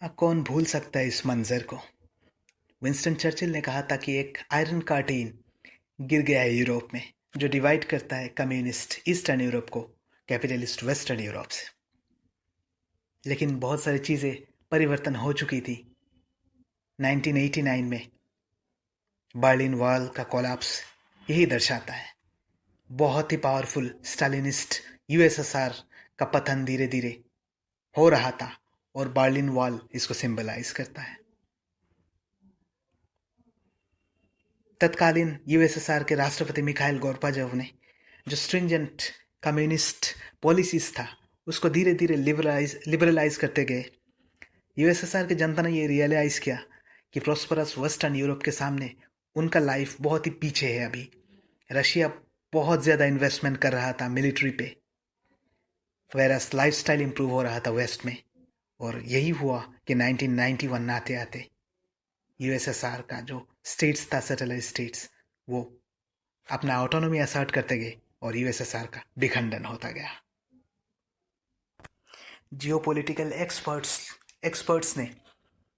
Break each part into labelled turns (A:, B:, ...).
A: कौन भूल सकता है इस मंजर को। विंस्टन चर्चिल ने कहा था कि एक आयरन कर्टेन गिर गया है यूरोप में, जो डिवाइड करता है कम्युनिस्ट ईस्टर्न यूरोप को कैपिटलिस्ट वेस्टर्न यूरोप से। लेकिन बहुत सारी चीज़ें परिवर्तन हो चुकी थी। 1989 में बर्लिन वॉल का कोलैप्स यही दर्शाता है। बहुत ही पावरफुल स्टालिनिस्ट यूएसएसआर का पतन धीरे धीरे हो रहा था और बर्लिन वॉल इसको सिंबलाइज करता है। तत्कालीन यूएसएसआर के राष्ट्रपति मिखाइल गोर्बाचोव ने जो स्ट्रिंजेंट कम्युनिस्ट पॉलिसीज था उसको धीरे धीरे लिबरलाइज करते गए। यूएसएसआर की जनता ने ये रियलाइज किया कि प्रोस्परस वेस्टर्न यूरोप के सामने उनका लाइफ बहुत ही पीछे है। अभी रशिया बहुत ज़्यादा इन्वेस्टमेंट कर रहा था मिलिट्री पे, वेरस लाइफस्टाइल इंप्रूव हो रहा था वेस्ट में। और यही हुआ कि 1991 आते आते यूएसएसआर का जो स्टेट्स था, सैटेलाइट स्टेट्स, वो अपना ऑटोनॉमी असर्ट करते गए और यूएसएसआर का विखंडन होता गया। जियोपॉलिटिकल एक्सपर्ट्स ने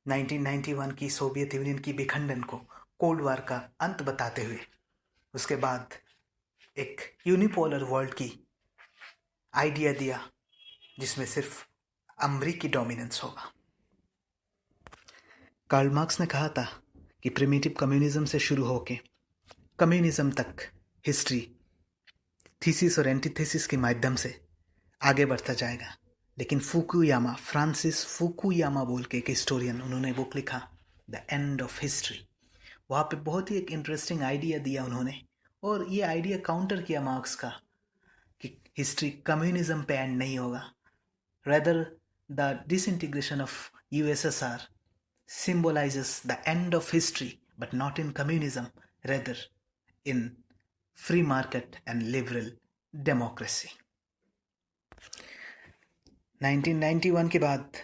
A: 1991 की सोवियत यूनियन की विखंडन को कोल्ड वार का अंत बताते हुए उसके बाद एक यूनिपोलर वर्ल्ड की आइडिया दिया जिसमें सिर्फ अमेरिकी डोमिनेंस होगा। कार्ल मार्क्स ने कहा था कि प्रिमिटिव कम्युनिज्म से शुरू होके कम्युनिज्म तक हिस्ट्री थीसिस और एंटीथेसिस के माध्यम से आगे बढ़ता जाएगा। लेकिन फुकुयामा, फ्रांसिस फुकुयामा बोल के एक हिस्टोरियन, उन्होंने बुक लिखा द एंड ऑफ हिस्ट्री। वहाँ पे बहुत ही एक इंटरेस्टिंग आइडिया दिया उन्होंने, और ये आइडिया काउंटर किया मार्क्स का कि हिस्ट्री कम्युनिज्म पे एंड नहीं होगा। Rather the disintegration of USSR symbolizes the end of history, but not in communism, rather in free market and liberal democracy. 1991 के बाद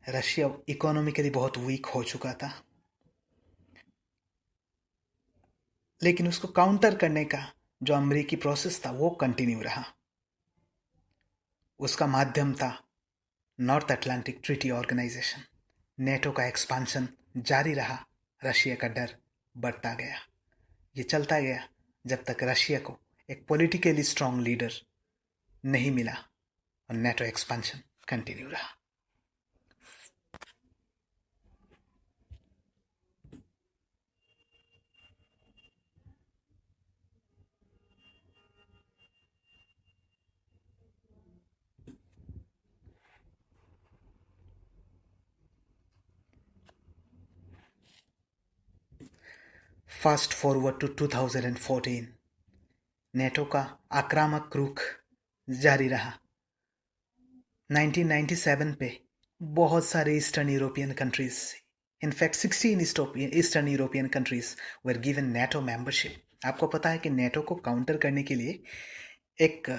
A: रशिया इकोनॉमिकली बहुत वीक हो चुका था, लेकिन उसको काउंटर करने का जो अमेरिकी प्रोसेस था वो कंटिन्यू रहा। उसका माध्यम था North Atlantic Treaty Organisation. NATO का एक्सपांशन जारी रहा, रशिया का डर बढ़ता गया। ये चलता गया जब तक रशिया को एक पॉलिटिकली स्ट्रांग लीडर नहीं मिला और नेटो एक्सपांशन कंटिन्यू रहा। फास्ट फॉरवर्ड टू 2014, नेटो का आक्रामक रुख जारी रहा। 1997 पे बहुत सारे eastern European countries, in fact 16 eastern European countries were given NATO membership. आपको पता है कि नेटो को काउंटर करने के लिए एक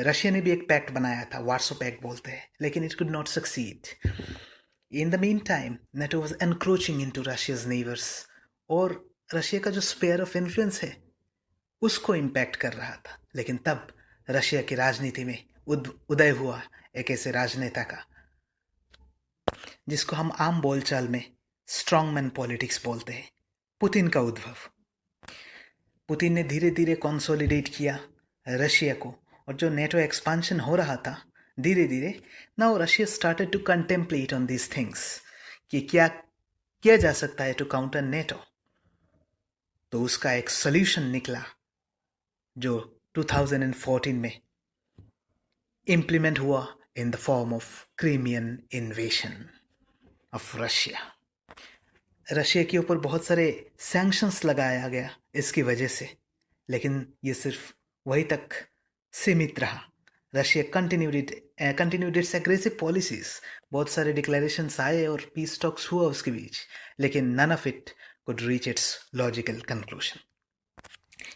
A: रशिया ने भी एक पैक्ट बनाया था, वार्सो पैक्ट बोलते हैं, लेकिन it could not succeed. In the mean time NATO was encroaching into Russia's neighbours, और रशिया का जो स्पेयर ऑफ इन्फ्लुएंस है उसको इम्पैक्ट कर रहा था। लेकिन तब रशिया की राजनीति में उदय हुआ एक ऐसे राजनेता का जिसको हम आम बोलचाल में स्ट्रॉन्गमैन पॉलिटिक्स बोलते हैं, पुतिन का उद्भव। पुतिन ने धीरे धीरे कंसोलिडेट किया रशिया को, और जो नेटो एक्सपांशन हो रहा था धीरे धीरे, now Russia started to contemplate on these things कि क्या किया जा सकता है टू काउंटर नेटो। तो उसका एक सोल्यूशन निकला जो 2014 में इम्प्लीमेंट हुआ इन the form of Crimean इन्वेशन of Russia. Russia के ऊपर बहुत सारे सैंक्शंस लगाया गया इसकी वजह से, लेकिन ये सिर्फ वही तक सीमित रहा। Russia continued it's aggressive policies. बहुत सारे डिक्लेरेशंस आए और पीस टॉक्स हुआ उसके बीच, लेकिन none of it could reach its logical conclusion.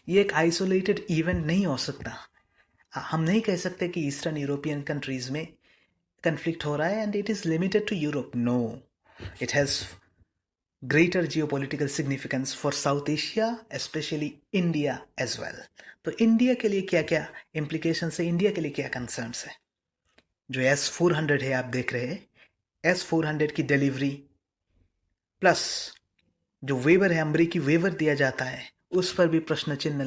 A: ये एक आइसोलेटेड इवेंट नहीं हो सकता। हम नहीं कह सकते कि ईस्टर्न यूरोपियन कंट्रीज में कन्फ्लिक्ट हो रहा है and it is limited to Europe. No, it has greater geopolitical significance for South Asia, especially India as well. तो इंडिया के लिए क्या क्या इम्प्लीकेशन है, इंडिया के लिए क्या कंसर्न्स है। जो S-400 है आप देख रहे हैं, S-400 की डिलीवरी प्लस जो वेवर है, अमरीकी वेवर दिया जाता है, उस पर भी प्रश्न चिन्ह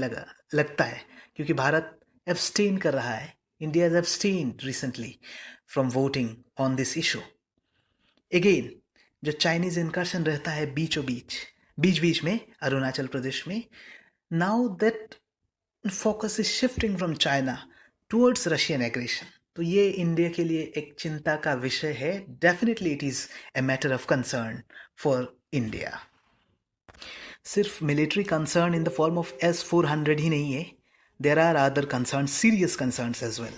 A: लगता है, क्योंकि भारत एब्सटेन कर रहा है. India is abstain recently from voting on this issue. Again जो चाइनीज इनकर्शन रहता है बीचों बीच बीच में अरुणाचल प्रदेश में, now that focus is shifting from China towards Russian aggression. तो ये इंडिया के लिए एक चिंता का विषय है. Definitely it is a matter of concern for India. सिर्फ military concern in the form of S-400 ही नहीं है. There are other concern, serious concern as well.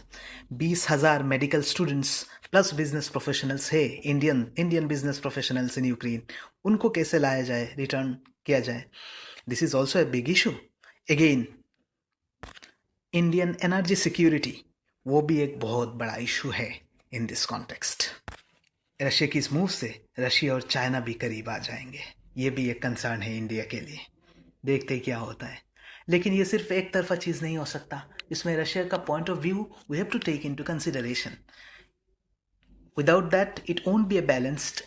A: 20,000 medical students plus business professionals है, Indian business professionals in Ukraine. उनको कैसे लाया जाए, return किया जाए, this is also a big issue. Again Indian energy security, वो भी एक बहुत बड़ा इशू है इन दिस कॉन्टेक्स्ट. रशिया की इस मूव से रशिया और चाइना भी करीब आ जाएंगे. ये भी एक कंसर्न है इंडिया के लिए. देखते क्या होता है. लेकिन ये सिर्फ एक तरफा चीज नहीं हो सकता. इसमें रशिया का point of view we have to take into consideration. Without that it won't be a balanced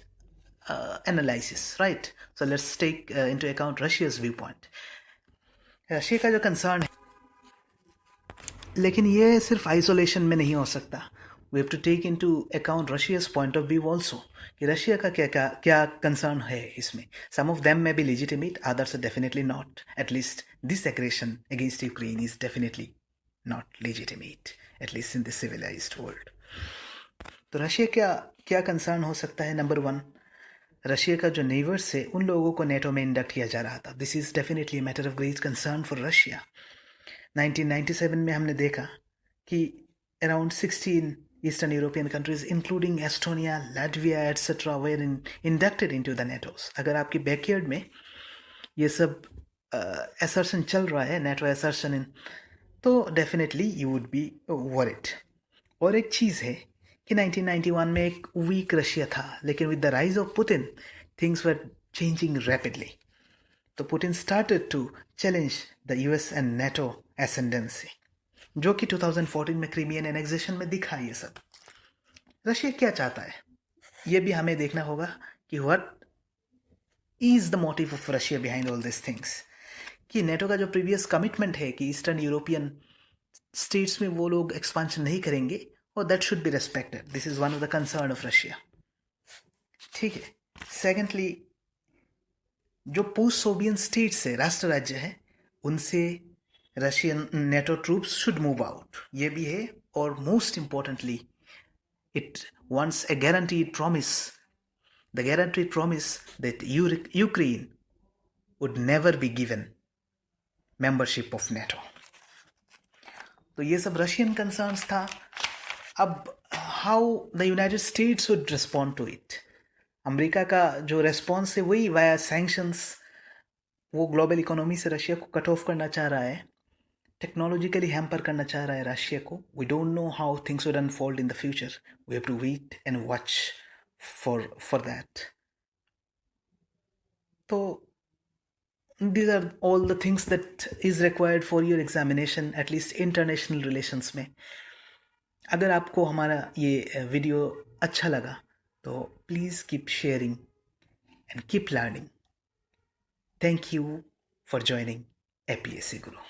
A: analysis, right? So let's take into account Russia's view point. Russia का जो कंसर्न है, लेकिन ये सिर्फ आइसोलेशन में नहीं हो सकता. We have to take into account Russia's point of view also, कि रशिया का क्या कंसर्न है इसमें. Some of them may be legitimate, others are definitely not. At least this aggression against Ukraine is definitely not legitimate, at least in the civilised world. तो Russia क्या concern हो सकता है? नंबर 1, रशिया का जो नेबर्स है उन लोगों को नेटो में इंडक्ट किया जा रहा था. This is definitely matter of great concern for Russia. 1997 में हमने देखा कि around 16 eastern European countries including Estonia, Latvia etcetera were inducted into the NATOs. अगर आपकी बैकयार्ड में ये सब असर्शन चल रहा है, नेटो असर्शन इन, तो definitely you would be worried. और एक चीज़ है कि 1991 में एक वीक रशिया था, लेकिन with the rise of Putin things were changing rapidly. तो Putin started to challenge the US and NATO ascendancy, जो कि 2014 में क्रीमियन एनेक्सेशन में दिखा. ये सब रशिया क्या चाहता है, ये भी हमें देखना होगा कि what is the motive of Russia behind all this things. कि नेटो का जो प्रीवियस कमिटमेंट है कि ईस्टर्न यूरोपियन स्टेट्स में वो लोग एक्सपांशन नहीं करेंगे, और that should be respected. This is one of the concern of Russia. ठीक है. सेकेंडली, जो पोस्ट सोवियत स्टेट्स है, राष्ट्र राज्य है, उनसे Russian NATO troops should move out, ये भी है. और most importantly, it wants A guaranteed promise that Ukraine would never be given membership of NATO. तो ये सब रशियन कंसर्न्स था. अब how the United States would respond to it. America का जो रेस्पॉन्स है वही वाया सैंक्शंस. वो ग्लोबल इकोनॉमी से रशिया को कट ऑफ करना चाह रहा है, टेक्नोलॉजिकली हैम्पर करना चाह रहा है रशिया को. We don't know how things would unfold in the future. We have to wait and watch for that. तो these are all the things that is required for your examination, at least international relations में. अगर आपको हमारा ये video अच्छा लगा तो please keep sharing and keep learning. Thank you for joining APSC Guru.